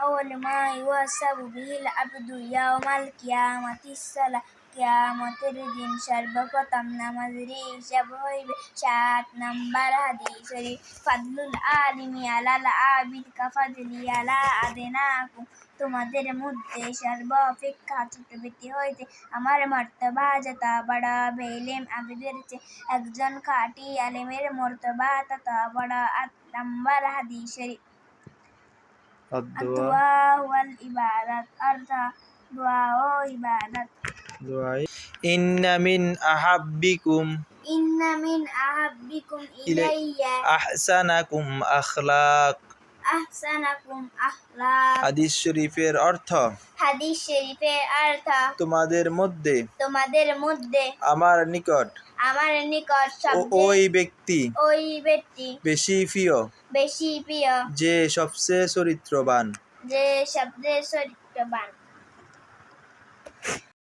আউয়ালু মা ইউহাসাবু বিহিল আবদু ইয়াওমাল কিয়ামাতিস সালাহ। কিয়ামতের দিন সর্বপ্রথম নামাজের হিসাব হইবে। ৭ নাম্বার হাদিস শরীফ, ফাদলুল আলিমি আলাল আবিদ কাফাদলি আলা আদনাকুম। তোমাদের মধ্যে সর্বাপেক্ষা ছোট ব্যক্তি হইতে আমার মর্তবা যত বড় হবে। ইলম আবিদের চেয়ে একজন খাঁটি আলেমের মর্তবা তত বড়। ৮ নাম্বার হাদিস শরীফ, আদ-দুআ ওয়াল ইবাদাত, অর্থ দোয়া ও ইবাদত। ইন্না মিন আহাব্বিকুম ইলাইয়া আহসানাকুম আখলাক। হাদিস শরীফের অর্থ, তোমাদের মধ্যে আমার নিকট ওই ব্যক্তি বেশি প্রিয় যে সবচেয়ে চরিত্রবান।